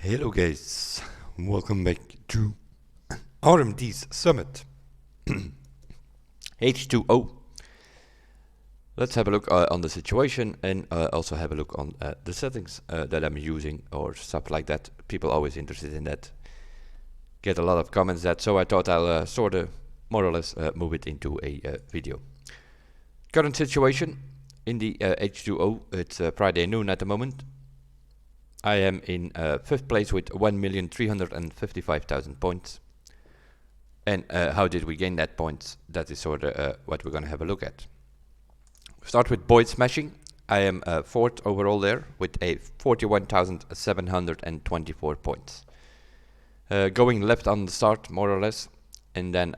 Hello guys, welcome back to RMD's Summit. H2O. Let's have a look on the situation and also have a look on the settings that I'm using or stuff like that. People always interested in that. Get a lot of comments that, so I thought I'll sort of more or less move it into a video. Current situation in the H2O, it's Friday noon at the moment. I am in 5th place with 1,355,000 points. And how did we gain that points? That is sort of what we're going to have a look at. Start with Boyd Smashing. I am 4th overall there with a 41,724 points. Going left on the start, more or less, and then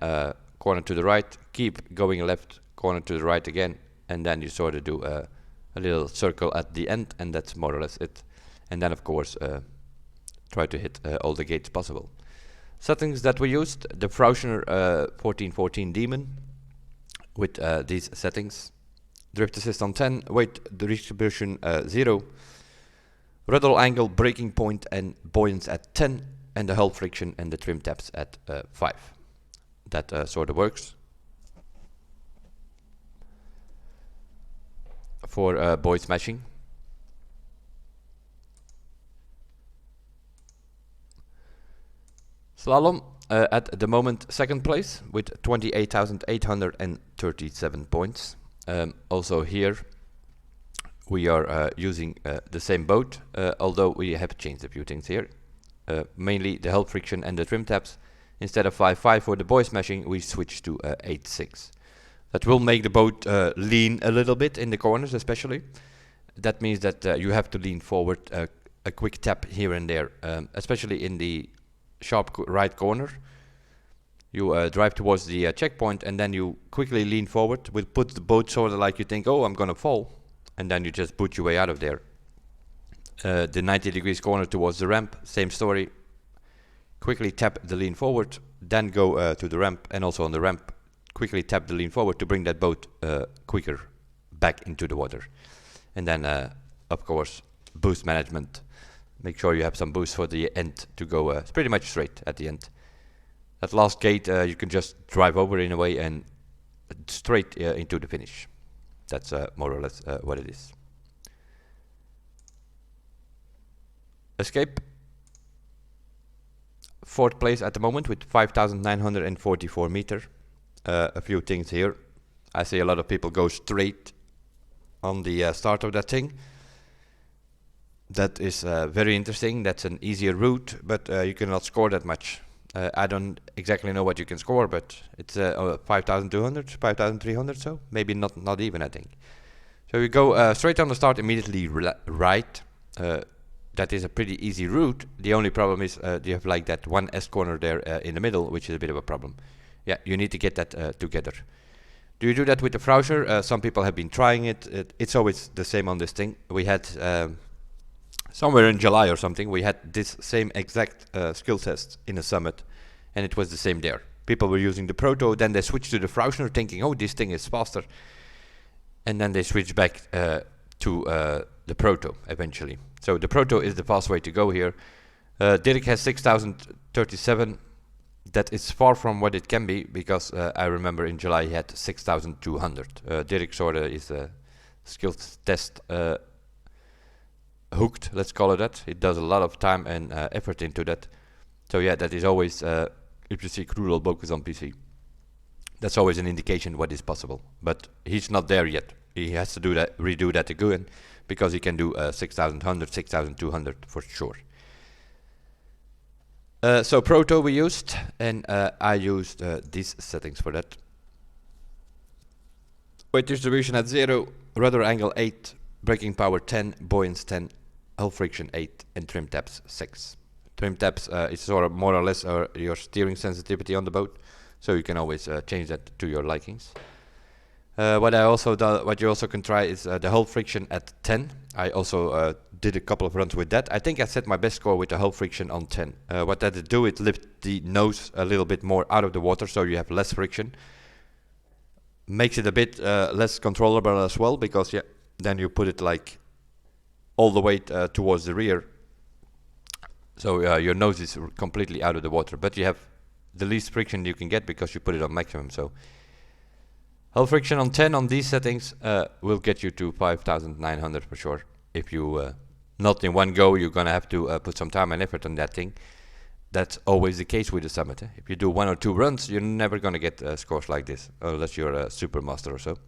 corner to the right, keep going left, corner to the right again, and then you sort of do a little circle at the end, and that's more or less it. And then of course try to hit all the gates possible. Settings that we used: the Frauscher 1414 Demon with these settings, drift assist on 10, weight distribution 0, rudder angle, braking point and buoyance at 10, and the hull friction and the trim tabs at 5. That sort of works. For Boyd Smashing. Slalom, at the moment 2nd place with 28,837 points. Also here we are using the same boat, although we have changed a few things here. Mainly the hull friction and the trim tabs. Instead of 5.5 for the Boyd Smashing, we switched to 8.6. That will make the boat lean a little bit in the corners especially. That means that you have to lean forward a quick tap here and there, especially in the sharp right corner. You drive towards the checkpoint and then you quickly lean forward. Will put the boat sort of like you think, oh, I'm gonna fall, and then you just boot your way out of there. The 90 degrees corner towards the ramp, same story. Quickly tap the lean forward, then go to the ramp, and also on the ramp quickly tap the lean forward to bring that boat quicker back into the water. And then of course boost management. Make sure you have some boost for the end to go pretty much straight at the end. That last gate you can just drive over in a way and straight into the finish. That's more or less what it is. Escape. 4th place at the moment with 5,944 meter. A few things here. I see a lot of people go straight on the start of that thing. That is very interesting. That's an easier route, but you cannot score that much. I don't exactly know what you can score, but it's 5,200, 5,300, so maybe not even, I think. So you go straight on the start, immediately right. That is a pretty easy route. The only problem is you have like that one S corner there in the middle, which is a bit of a problem. Yeah, you need to get that together. Do you do that with the Frauscher? Some people have been trying it. It's always the same on this thing. We had somewhere in July or something, we had this same exact skill test in a summit, and it was the same there. People were using the Proto, then they switched to the Frauscher thinking, oh, this thing is faster. And then they switched back to the Proto eventually. So the Proto is the fast way to go here. Dirk has 6,037. That is far from what it can be, because I remember in July he had 6,200. Dirk sort of is a skills test hooked, let's call it that. It does a lot of time and effort into that. So yeah, that is always, if you see Cruel Bocus on PC, that's always an indication what is possible. But he's not there yet. He has to do that, redo that again, because he can do 6,100, 6,200 for sure. So Proto we used, and I used these settings for that. Weight distribution at 0, rudder angle 8, braking power 10, buoyance 10, hull friction 8, and trim tabs 6. Trim tabs is sort of more or less your steering sensitivity on the boat, so you can always change that to your likings. What you also can try is the hull friction at 10. I also did a couple of runs with that. I think I set my best score with the hull friction on 10. What that do, it lift the nose a little bit more out of the water, so you have less friction. Makes it a bit less controllable as well, because yeah, then you put it like all the way towards the rear, So your nose is completely out of the water, but you have the least friction you can get because you put it on maximum. So hull friction on 10 on these settings will get you to 5,900 for sure. If you not in one go, you're gonna have to put some time and effort on that thing. That's always the case with the Summit. If you do 1 or 2 runs, you're never gonna get scores like this, unless you're a super master or so.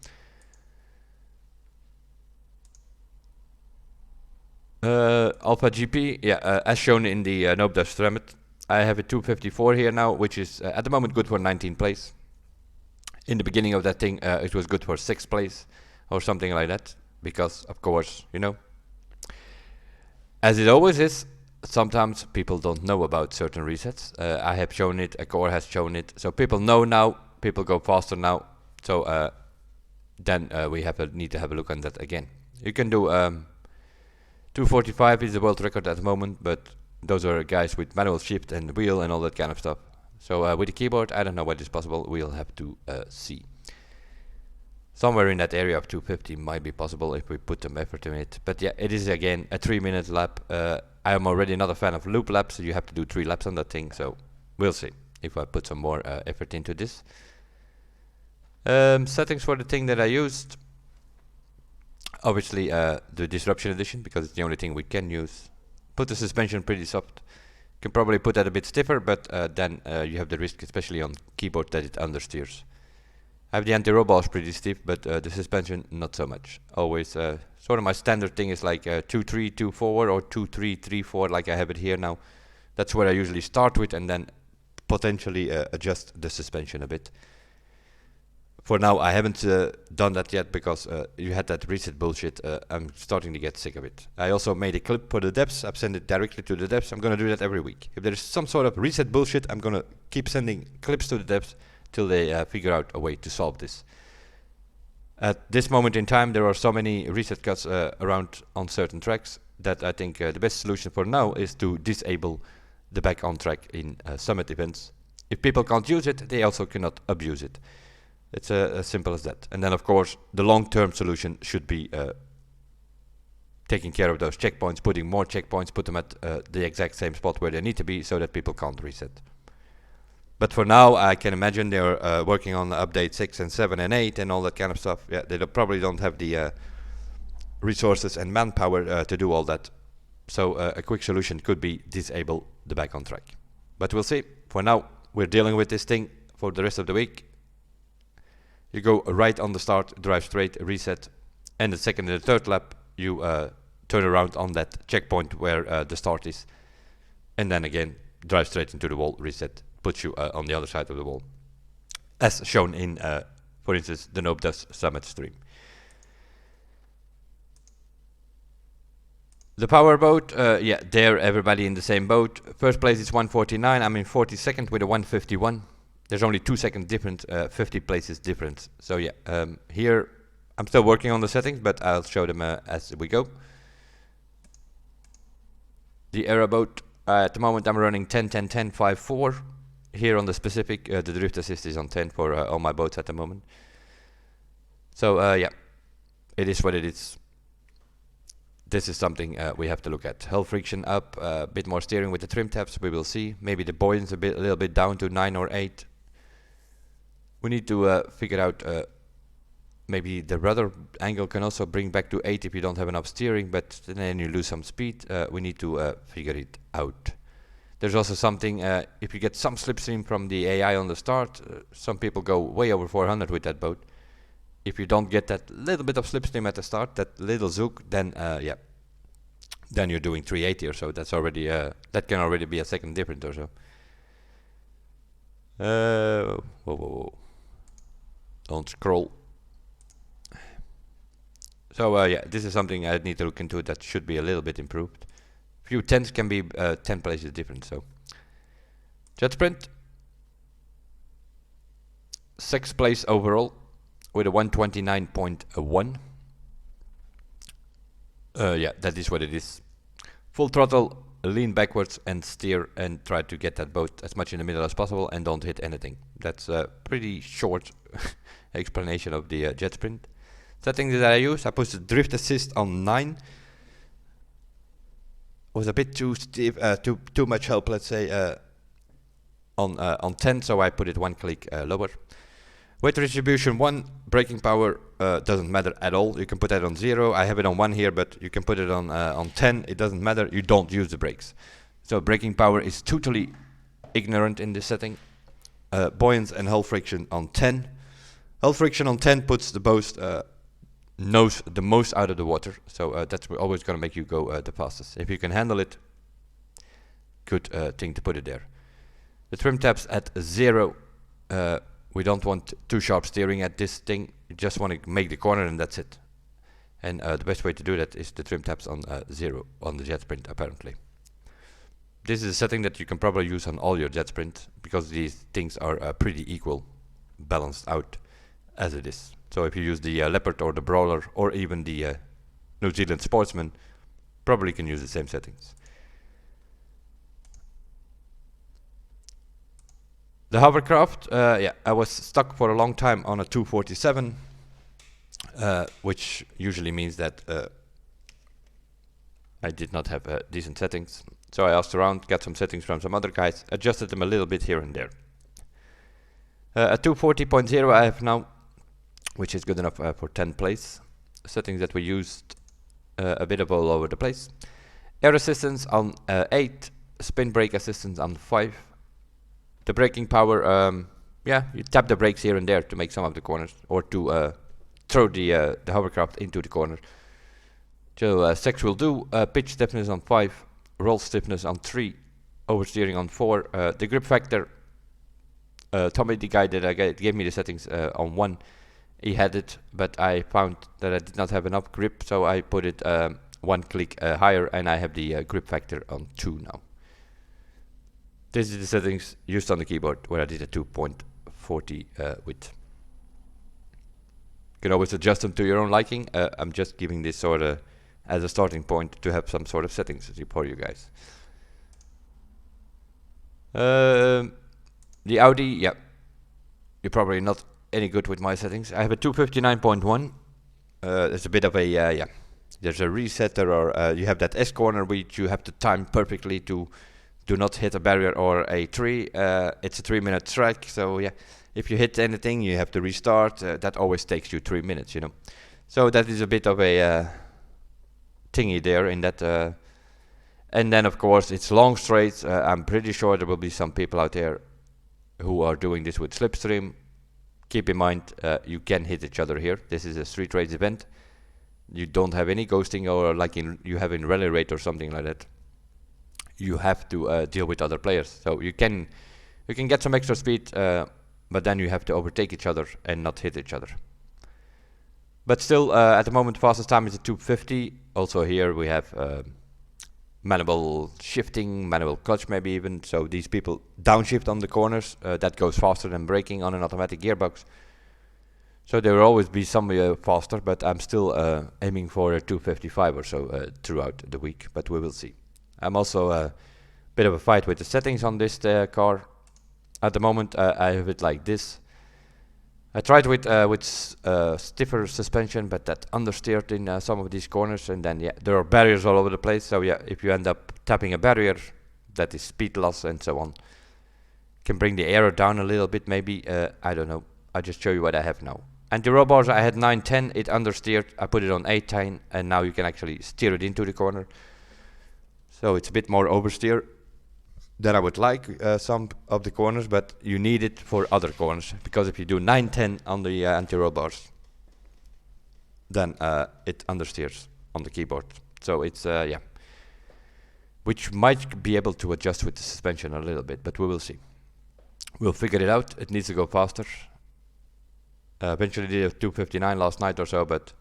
Alpha GP, yeah, as shown in the Nope Dash Summit, I have a 254 here now, which is at the moment good for 19th place. In the beginning of that thing, it was good for 6th place or something like that, because of course, you know, as it always is, sometimes people don't know about certain resets. I have shown it, a core has shown it, so people know now, people go faster now, so then we need to have a look on that again. You can do 245 is the world record at the moment, but those are guys with manual shift and wheel and all that kind of stuff. So with the keyboard, I don't know what is possible, we'll have to see. Somewhere in that area of 250 might be possible if we put some effort in it. But yeah, it is again a 3-minute lap. I am already not a fan of loop laps, so you have to do 3 laps on that thing, so we'll see if I put some more effort into this. Settings for the thing that I used. Obviously the disruption edition, because it's the only thing we can use. Put the suspension pretty soft. Can probably put that a bit stiffer, but then you have the risk, especially on keyboard, that it understeers. I have the anti-roll bars pretty stiff, but the suspension not so much. Always sort of my standard thing is like 2-3, 2-4 or 2-3, 3-4, like I have it here now. That's where I usually start with, and then potentially adjust the suspension a bit. For now, I haven't done that yet because you had that reset bullshit. I'm starting to get sick of it. I also made a clip for the devs. I've sent it directly to the devs. I'm going to do that every week. If there's some sort of reset bullshit, I'm going to keep sending clips to the devs till they figure out a way to solve this. At this moment in time, there are so many reset cuts around on certain tracks that I think the best solution for now is to disable the back on track in summit events. If people can't use it, they also cannot abuse it. It's as simple as that. And then of course the long-term solution should be taking care of those checkpoints, putting more checkpoints, put them at the exact same spot where they need to be so that people can't reset. But for now, I can imagine they're working on update 6 and 7 and 8 and all that kind of stuff. Yeah, they probably don't have the resources and manpower to do all that. So a quick solution could be disable the back on track. But we'll see. For now, we're dealing with this thing for the rest of the week. You go right on the start, drive straight, reset, and the second and the third lap, you turn around on that checkpoint where the start is, and then again, drive straight into the wall, reset, puts you on the other side of the wall, as shown in, for instance, the Nope Dash Summit stream. The Powerboat, yeah, there everybody in the same boat. First place is 149, I'm in 42nd with a 151. There's only 2 seconds different, 50 places different. So yeah, here I'm still working on the settings, but I'll show them as we go. The aeroboat, at the moment I'm running 10, 10, 10, 5, 4. Here on the specific, the drift assist is on 10 for all my boats at the moment. So yeah, it is what it is. This is something we have to look at. Hull friction up, a bit more steering with the trim tabs, we will see. Maybe the buoyance a little bit down to 9 or 8. We need to figure out maybe the rudder angle can also bring back to 8 if you don't have enough steering, but then you lose some speed. We need to figure it out. There's also something, if you get some slipstream from the AI on the start, some people go way over 400 with that boat. If you don't get that little bit of slipstream at the start, that little zook, then yeah, then you're doing 380 or so. That's already that can already be a second difference or so. Whoa, whoa, whoa. Don't scroll. So yeah, this is something I need to look into. That should be a little bit improved. Few tenths can be 10 places different. So jet sprint, 6th place overall with a 129.1. Yeah, that is what it is. Full throttle, lean backwards and steer and try to get that boat as much in the middle as possible and don't hit anything. That's a pretty short explanation of the jet sprint. Settings that I use, I put the drift assist on 9. was a bit too stiff, too much help, let's say, on 10, so I put it one click lower. Weight distribution 1, braking power doesn't matter at all. You can put that on 0. I have it on 1 here, but you can put it on 10. It doesn't matter. You don't use the brakes. So braking power is totally ignorant in this setting. Buoyance and hull friction on 10. Hull friction on 10 puts the most out of the water. So that's always going to make you go the fastest. If you can handle it, good thing to put it there. The trim tabs at 0. We don't want too sharp steering at this thing. You just want to make the corner and that's it. And the best way to do that is the trim tabs on 0 on the Jet Sprint apparently. This is a setting that you can probably use on all your Jet Sprint because these things are pretty equal, balanced out as it is. So if you use the Leopard or the Brawler or even the New Zealand Sportsman, probably can use the same settings. The Hovercraft, yeah, I was stuck for a long time on a 247, which usually means that I did not have decent settings. So I asked around, got some settings from some other guys, adjusted them a little bit here and there. A 240.0 I have now, which is good enough for 10 place. Settings that we used a bit of all over the place. Air assistance on 8, spin brake assistance on 5. The braking power, yeah, you tap the brakes here and there to make some of the corners, or to throw the hovercraft into the corner. So sex will do, pitch stiffness on 5, roll stiffness on 3, oversteering on 4. The grip factor, Tommy, the guy that gave me the settings on 1, he had it, but I found that I did not have enough grip, so I put it one click higher, and I have the grip factor on 2 now. This is the settings used on the keyboard where I did a 2.40 width. You can always adjust them to your own liking. I'm just giving this sort of as a starting point to have some sort of settings for you guys. The Audi, yeah, you're probably not any good with my settings. I have a 259.1. There's a bit of a, yeah, there's a resetter, or you have that S corner which you have to time perfectly to do not hit a barrier or a tree. It's a 3-minute track, so yeah, if you hit anything you have to restart. That always takes you 3 minutes, you know. So that is a bit of a thingy there in that. And then of course it's long straights. I'm pretty sure there will be some people out there who are doing this with slipstream. Keep in mind you can hit each other here. This is a street race event. You don't have any ghosting, or like you have in rally rate or something like that. You have to deal with other players. So you can get some extra speed, but then you have to overtake each other and not hit each other. But still, at the moment, fastest time is a 250. Also here we have manual shifting, manual clutch maybe even. So these people downshift on the corners. That goes faster than braking on an automatic gearbox. So there will always be some faster, but I'm still aiming for a 255 or so throughout the week. But we will see. I'm also a bit of a fight with the settings on this car. At the moment I have it like this. I tried with stiffer suspension, but that understeered in some of these corners, and then yeah, there are barriers all over the place. So yeah, if you end up tapping a barrier, that is speed loss and so on. Can bring the aero down a little bit maybe, I don't know. I'll just show you what I have now. And the roll bars I had 910, it understeered. I put it on 810, and now you can actually steer it into the corner. So it's a bit more oversteer than I would like some of the corners, but you need it for other corners, because if you do 910 on the anti-roll bars, then it understeers on the keyboard. So it's, yeah, which might be able to adjust with the suspension a little bit, but we will see. We'll figure it out. It needs to go faster. Eventually did a 259 last night or so, but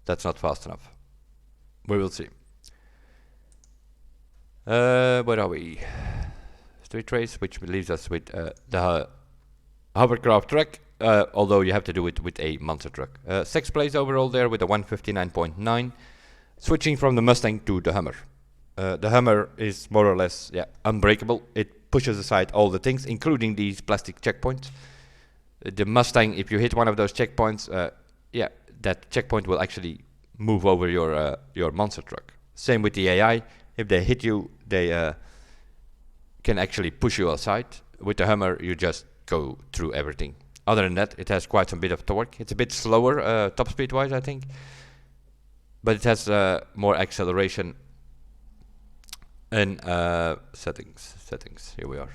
that's not fast enough. We will see. Where are we? Street race, which leaves us with the hovercraft truck, although you have to do it with a monster truck. 6th place overall there with a 159.9. Switching from the Mustang to the Hummer. The Hummer is more or less, yeah, unbreakable. It pushes aside all the things, including these plastic checkpoints. The Mustang, if you hit one of those checkpoints, yeah, that checkpoint will actually move over your monster truck. Same with the AI. If they hit you, they can actually push you aside. With the Hummer, you just go through everything. Other than that, it has quite some bit of torque. It's a bit slower top speed wise, I think, but it has more acceleration. And settings, here we are.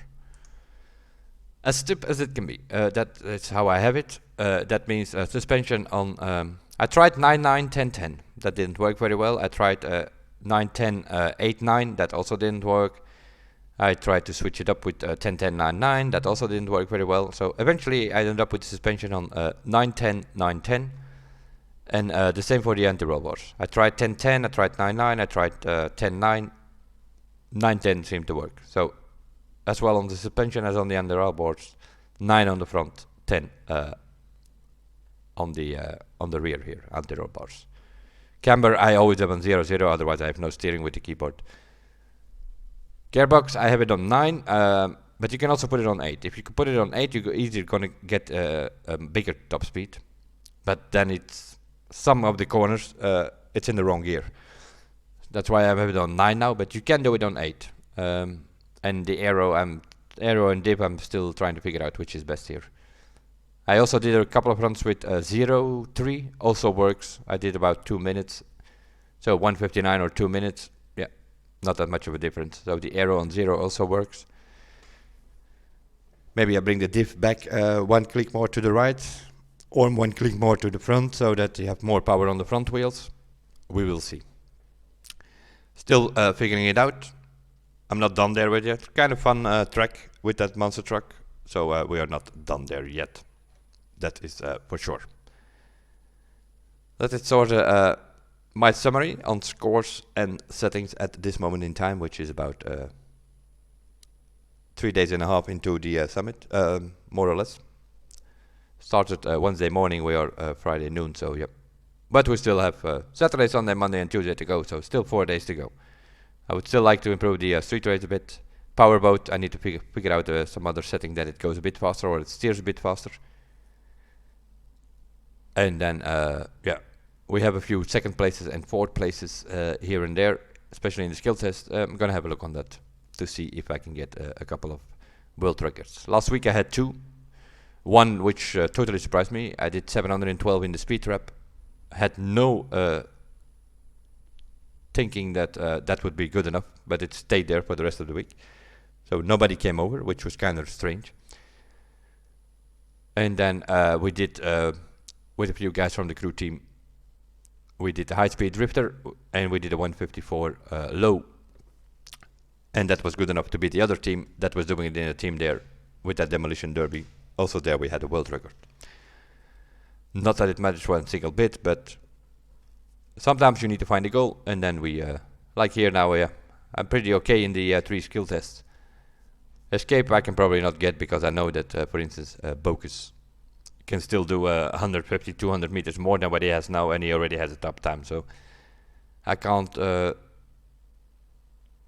As stiff as it can be. That is how I have it. That means suspension on... I tried 9.9, 10.10. That didn't work very well. I tried 9.10, 8.9. That also didn't work. I tried to switch it up with 10.10, 9.9. That also didn't work very well. So eventually I ended up with suspension on 9.10, 9.10. And the same for the anti-roll bars. I tried 10.10, I tried 9.9, I tried 10.9. 9.10 seemed to work. So as well on the suspension as on the anti-roll boards. 9 on the front, 10 on the rear here, anti-roll bars. Camber I always have on 0, otherwise I have no steering with the keyboard. Gearbox I have it on 9, but you can also put it on 8. If you put it on 8, you're easily gonna get a bigger top speed, but then it's some of the corners it's in the wrong gear. That's why I have it on 9 now, but you can do it on 8. And the arrow and dip I'm still trying to figure out which is best here. I also did a couple of runs with 0.3, also works. I did about 2 minutes, so 1:59 or 2 minutes. Yeah, not that much of a difference. So the arrow on 0 also works. Maybe I bring the diff back 1 click more to the right, or 1 click more to the front, so that you have more power on the front wheels. We will see. Still figuring it out. I'm not done there with yet. Kind of fun track with that monster truck. So we are not done there yet. That is for sure. That is sort of my summary on scores and settings at this moment in time, which is about 3 days and a half into the summit, more or less. Started Wednesday morning, we are Friday noon, so yep. But we still have Saturday, Sunday, Monday and Tuesday to go, so still 4 days to go. I would still like to improve the street race a bit. Powerboat, I need to figure out some other setting that it goes a bit faster or it steers a bit faster. And then, yeah, we have a few second places and fourth places here and there, especially in the skill test. I'm gonna have a look on that to see if I can get a couple of world records. Last week I had 2. One which totally surprised me. I did 712 in the speed trap. Had no thinking that that would be good enough, but it stayed there for the rest of the week. So nobody came over, which was kind of strange. And then we did, with a few guys from the crew team, we did the high-speed drifter, and we did a 154 low. And that was good enough to beat the other team that was doing it in a team there with that demolition derby. Also there we had a world record. Not that it matters one single bit, but sometimes you need to find a goal, and then we, like here now, I'm pretty okay in the 3 skill tests. Escape I can probably not get because I know that, for instance, Bocus can still do 150, 200 meters more than what he has now, and he already has a top time, so I can't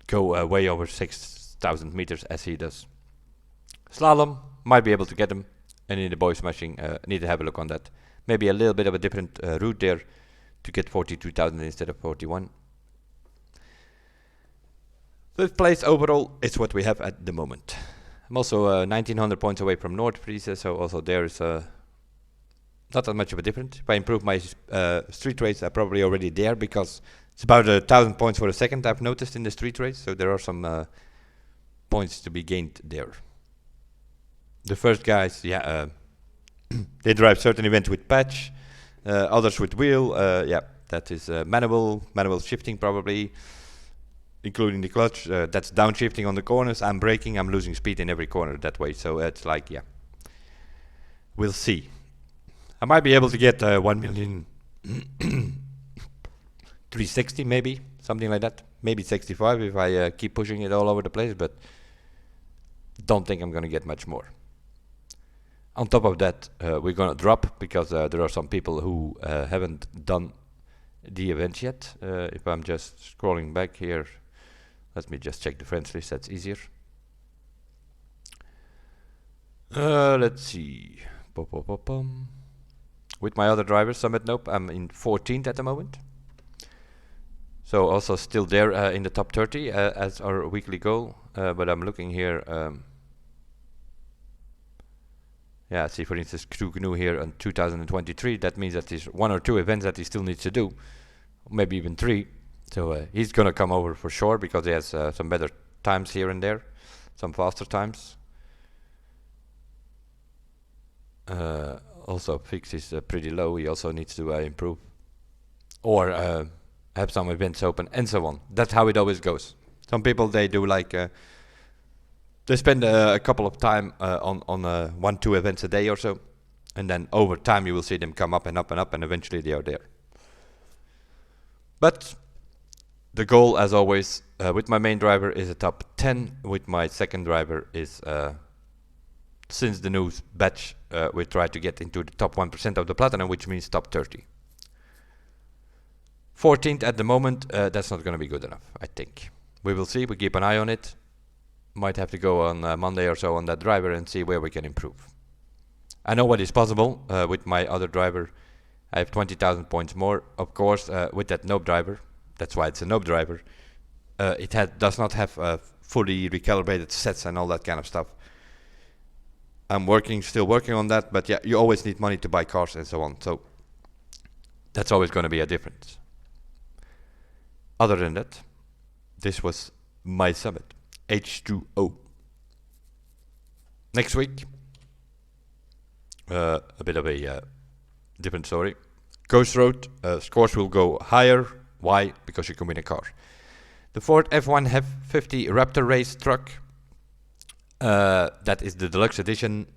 go way over 6,000 meters as he does. Slalom, might be able to get him, and in the boy smashing, need to have a look on that. Maybe a little bit of a different route there to get 42,000 instead of 41. 5th place overall is what we have at the moment. I'm also 1900 points away from North Friese, so also there is not that much of a difference. If I improve my street race, I'm probably already there because it's about 1,000 points for a second I've noticed in the street race, so there are some points to be gained there. The first guys, yeah, they drive certain events with patch, others with wheel, yeah, that is manual shifting probably, including the clutch. That's downshifting on the corners. I'm braking, I'm losing speed in every corner that way, so it's like, yeah, we'll see. I might be able to get 1,360,000 maybe, something like that. Maybe 65 if I keep pushing it all over the place, but don't think I'm gonna get much more. On top of that, we're gonna drop because there are some people who haven't done the event yet. If I'm just scrolling back here, let me just check the friends list, that's easier. Let's see. With my other drivers, Summit Nope, I'm in 14th at the moment. So also still there in the top 30 as our weekly goal. But I'm looking here. Yeah, see for instance Krugnu here in 2023. That means that there's 1 or 2 events that he still needs to do, maybe even 3. So he's gonna come over for sure because he has some better times here and there, some faster times. Also Fix is pretty low. He also needs to improve or have some events open and so on. That's how it always goes. Some people, they do like they spend a couple of time on 1-2 events a day or so, and then over time you will see them come up and up and up, and eventually they are there. But the goal, as always, with my main driver is a top 10. With my second driver is since the new batch, we try to get into the top 1% of the platinum, which means top 30. 14th at the moment, that's not going to be good enough, I think. We will see, we keep an eye on it. Might have to go on Monday or so on that driver and see where we can improve. I know what is possible with my other driver. I have 20,000 points more. Of course, with that Nope driver, that's why it's a Nope driver, it does not have fully recalibrated sets and all that kind of stuff. I'm still working on that, but yeah, you always need money to buy cars and so on, so that's always going to be a difference. Other than that, this was my summit, H2O. Next week, a bit of a different story. Coast Road, scores will go higher. Why? Because you can win a car. The Ford F1 F50 Raptor race truck, that is the deluxe edition.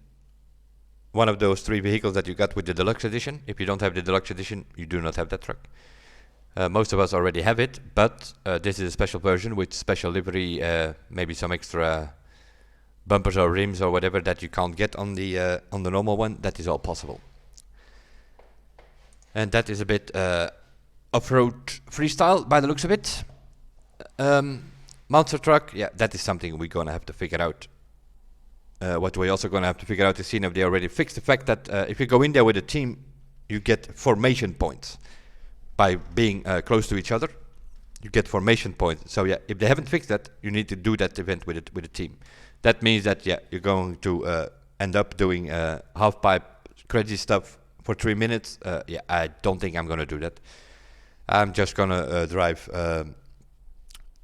One of those 3 vehicles that you got with the deluxe edition. If you don't have the deluxe edition, you do not have that truck. Most of us already have it, but this is a special version with special livery, maybe some extra bumpers or rims or whatever that you can't get on the normal one. That is all possible. And that is a bit off-road freestyle by the looks of it. Monster truck, yeah, that is something we're gonna have to figure out. What we're also gonna have to figure out is seeing if they already fixed the fact that if you go in there with a team, you get formation points. By being close to each other, you get formation points. So yeah, if they haven't fixed that, you need to do that event with a team. That means that yeah, you're going to end up doing half pipe crazy stuff for 3 minutes. Yeah, I don't think I'm gonna do that. I'm just gonna drive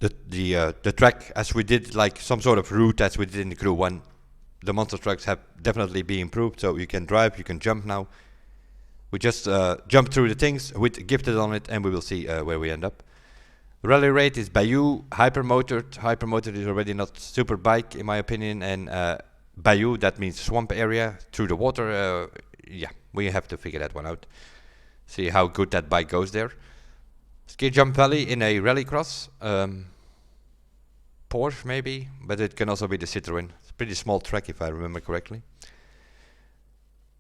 the track as we did, like some sort of route as we did in the Crew 1. The monster trucks have definitely been improved, so you can drive, you can jump now. We just jump through the things with gifted on it, and we will see where we end up. Rally rate is Bayou, hypermotored. Hypermotored is already not super bike in my opinion, and Bayou, that means swamp area through the water. Yeah, we have to figure that one out. See how good that bike goes there. Ski jump valley in a rallycross. Porsche maybe, but it can also be the Citroën. It's a pretty small track if I remember correctly.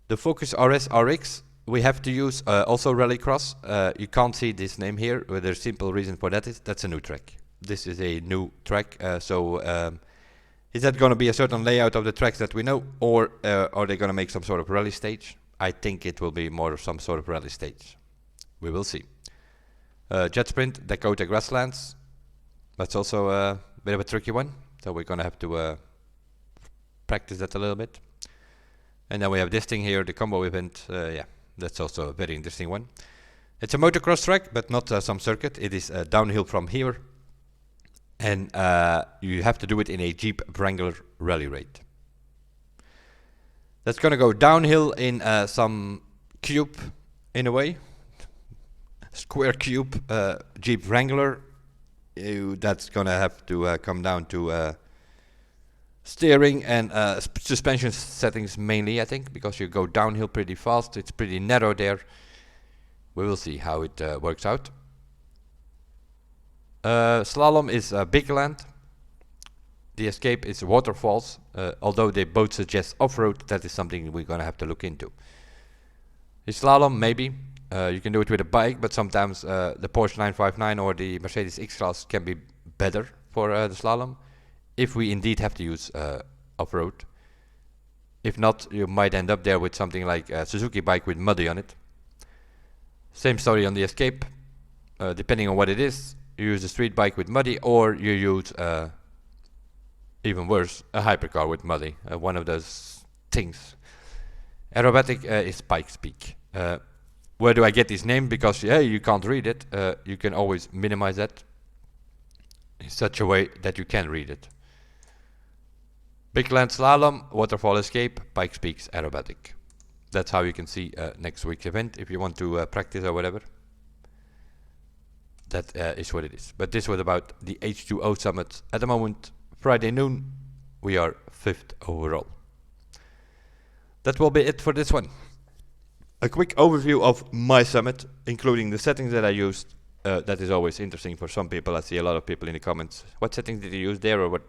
The Focus RS RX. We have to use also rallycross. You can't see this name here, but there's a simple reason for that is that's a new track. This is a new track, so is that going to be a certain layout of the tracks that we know, or are they going to make some sort of rally stage? I think it will be more of some sort of rally stage. We will see. Jet Sprint, Dakota Grasslands. That's also a bit of a tricky one, so we're going to have to practice that a little bit. And then we have this thing here, the combo event. Yeah. That's also a very interesting one. It's a motocross track, but not some circuit. It is downhill from here. And you have to do it in a Jeep Wrangler rally rate. That's going to go downhill in some cube, in a way. Square cube Jeep Wrangler. That's going to have to come down to steering and suspension settings mainly, I think, because you go downhill pretty fast. It's pretty narrow there. We will see how it works out. Slalom is big land. The Escape is waterfalls. Although they both suggest off-road, that is something we're going to have to look into. The Slalom, maybe. You can do it with a bike, but sometimes the Porsche 959 or the Mercedes X-Class can be better for the Slalom. If we indeed have to use off-road. If not, you might end up there with something like a Suzuki bike with muddy on it. Same story on the Escape. Depending on what it is, You use a street bike with muddy, or you use, even worse, a hypercar with muddy. One of those things. Aerobatic is bike speak. Where do I get this name? Because you can't read it. You can always minimize that in such a way that you can read it. Big land slalom, waterfall escape, bike speaks aerobatic. That's how you can see next week's event if you want to practice or whatever. That is what it is. But this was about the H2O summit. At the moment, Friday noon, we are 5th overall. That will be it for this one. A quick overview of my summit, including the settings that I used. That is always interesting for some people. I see a lot of people in the comments. What settings did you use there or what?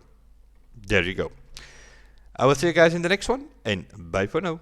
There you go. I will see you guys in the next one, and bye for now.